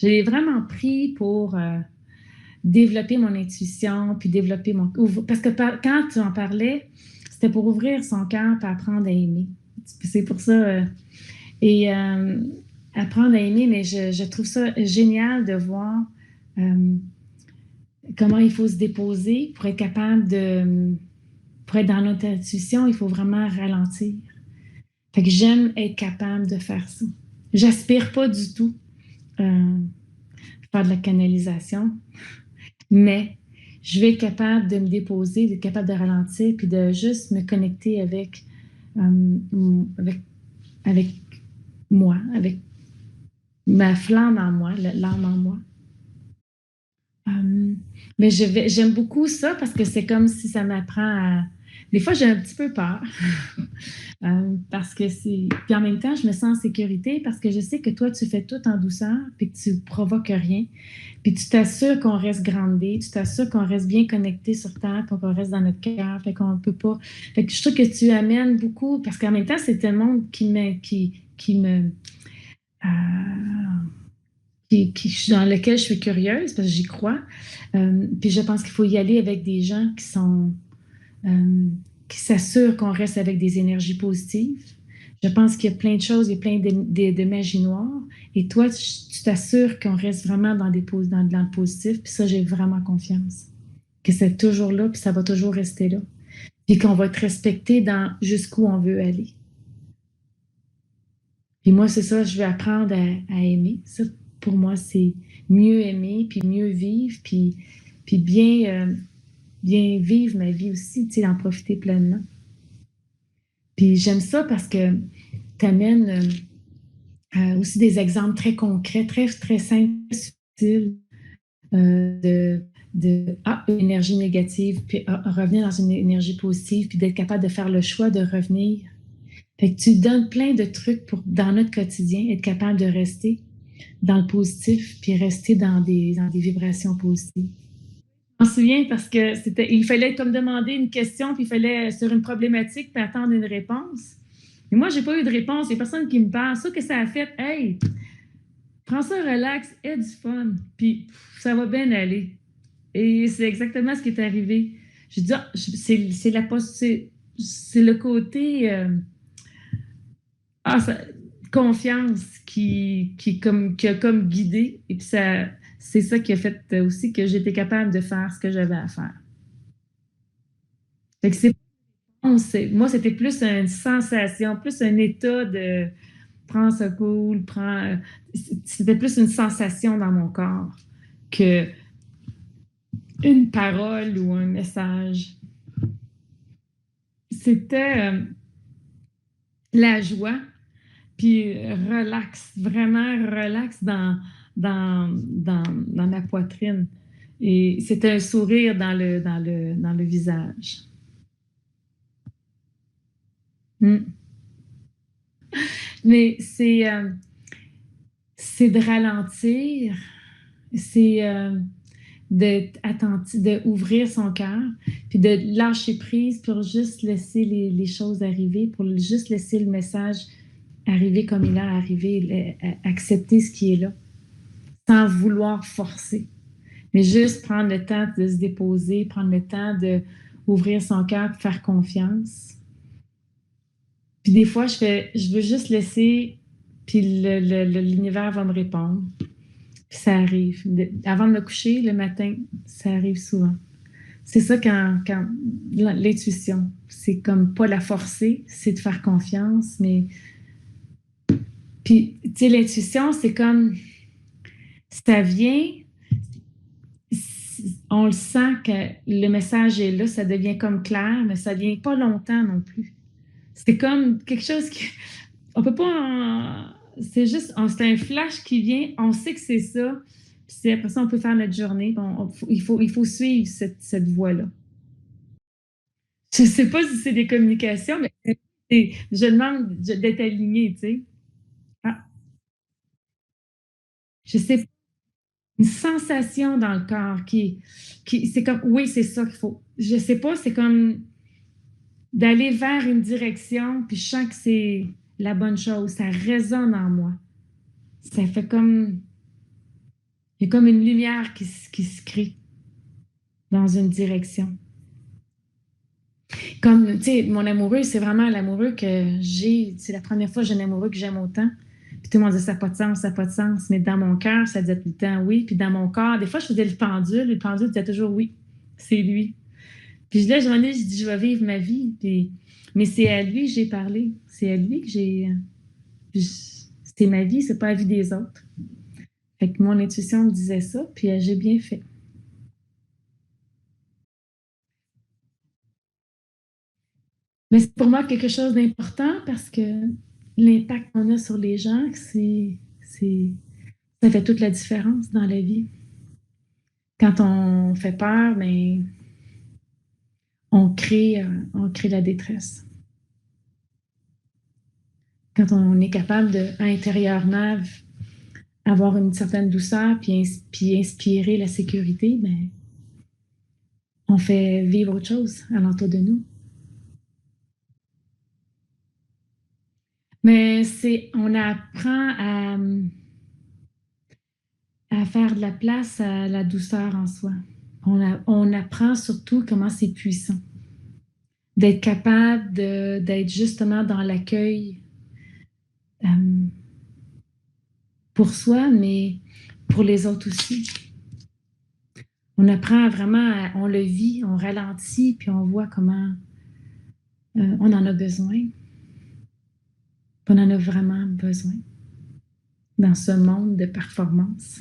J'ai vraiment pris pour développer mon intuition, puis développer mon... Parce que quand tu en parlais, c'était pour ouvrir son cœur et apprendre à aimer. C'est pour ça. Et apprendre à aimer, mais je trouve ça génial de voir euh, comment il faut se déposer pour être capable de... Pour être dans notre intuition, il faut vraiment ralentir. Fait que j'aime être capable de faire ça. J'aspire pas du tout faire de la canalisation, mais je vais être capable de me déposer, d'être capable de ralentir, puis de juste me connecter avec, avec moi, avec ma flamme en moi, l'âme en moi. Euh, mais j'aime beaucoup ça parce que c'est comme si ça m'apprend à... Des fois, j'ai un petit peu peur. Parce que c'est... Puis en même temps, je me sens en sécurité parce que je sais que toi, tu fais tout en douceur puis que tu provoques rien. Puis tu t'assures qu'on reste groundé, tu t'assures qu'on reste bien connecté sur Terre, qu'on reste dans notre cœur, fait qu'on peut pas... Fait que je trouve que tu amènes beaucoup, parce qu'en même temps, c'est un monde euh, dans lequel je suis curieuse, parce que j'y crois. Puis je pense qu'il faut y aller avec des gens euh, qui s'assurent qu'on reste avec des énergies positives. Je pense qu'il y a plein de choses, il y a plein de magie noire. Et toi, tu t'assures qu'on reste vraiment dans le positif. Puis ça, j'ai vraiment confiance. Que c'est toujours là, puis ça va toujours rester là. Puis qu'on va être respecté dans jusqu'où on veut aller. Puis moi, c'est ça, je veux apprendre à aimer. Ça, pour moi, c'est mieux aimer, puis mieux vivre, puis bien vivre ma vie aussi, tu sais, d'en profiter pleinement. Puis j'aime ça parce que tu amènes aussi des exemples très concrets, très, très simples, subtils une énergie négative, puis revenir dans une énergie positive, puis d'être capable de faire le choix de revenir. Fait que tu donnes plein de trucs pour, dans notre quotidien, être capable de rester dans le positif, puis rester dans des vibrations positives. Je m'en souviens parce que il fallait comme demander une question, puis il fallait sur une problématique, puis attendre une réponse. Et moi, j'ai pas eu de réponse. Il n'y a personne qui me parle. Ça que ça a fait, hey, prends ça relax, aie du fun, puis ça va bien aller. Et c'est exactement ce qui est arrivé. Je dis, ah, c'est le côté ah, confiance qui a comme guidé. Et puis c'est ça qui a fait aussi que j'étais capable de faire ce que j'avais à faire. Fait que moi, c'était plus une sensation, plus un état de prends ça cool, c'était plus une sensation dans mon corps que une parole ou un message. C'était la joie, puis relax, vraiment relax dans ma poitrine. Et c'était un sourire dans le visage. Mm. Mais c'est de ralentir, c'est d'être attentif, d'ouvrir son cœur, puis de lâcher prise pour juste laisser les choses arriver, pour juste laisser le message arriver comme il a arrivé, accepter ce qui est là, sans vouloir forcer, mais juste prendre le temps de se déposer, prendre le temps d'ouvrir son cœur, faire confiance. Puis des fois, je veux juste laisser, puis l'univers va me répondre. Puis ça arrive. Avant de me coucher, le matin, ça arrive souvent. C'est ça quand l'intuition, c'est comme pas la forcer, c'est de faire confiance, mais puis, tu sais, l'intuition, c'est comme ça vient, on le sent que le message est là, ça devient comme clair, mais ça vient pas longtemps non plus. C'est comme quelque chose qui, on peut pas, c'est juste, c'est un flash qui vient, on sait que c'est ça, puis après ça, on peut faire notre journée, il faut suivre cette voie-là. Je sais pas si c'est des communications, mais je demande d'être aligné, tu sais. Ah, je sais pas, une sensation dans le corps c'est comme, oui, c'est ça qu'il faut. Je sais pas, c'est comme d'aller vers une direction, puis je sens que c'est la bonne chose. Ça résonne en moi. Ça fait comme, Il y a comme une lumière qui se crée dans une direction. Comme, tu sais, mon amoureux, c'est vraiment l'amoureux que j'ai. C'est la première fois que j'ai un amoureux que j'aime autant. Puis tout le monde dit ça n'a pas de sens, ça n'a pas de sens. Mais dans mon cœur, ça disait tout le temps oui. Puis dans mon corps, des fois, je faisais le pendule disait toujours oui. C'est lui. Puis là, je dis, je vais vivre ma vie. Puis, mais c'est à lui que j'ai parlé. C'est à lui que j'ai. C'est ma vie, c'est pas la vie des autres. Fait que mon intuition me disait ça, puis j'ai bien fait. Mais c'est pour moi quelque chose d'important parce que l'impact qu'on a sur les gens, ça fait toute la différence dans la vie. Quand on fait peur, mais on crée la détresse. Quand on est capable de intérieurement avoir une certaine douceur puis inspirer la sécurité, ben, on fait vivre autre chose alentour de nous. Mais on apprend à faire de la place à la douceur en soi. On apprend surtout comment c'est puissant. D'être capable d'être justement dans l'accueil euh, pour soi, mais pour les autres aussi. On apprend vraiment, on le vit, on ralentit, puis on voit comment on en a besoin. On en a vraiment besoin dans ce monde de performance.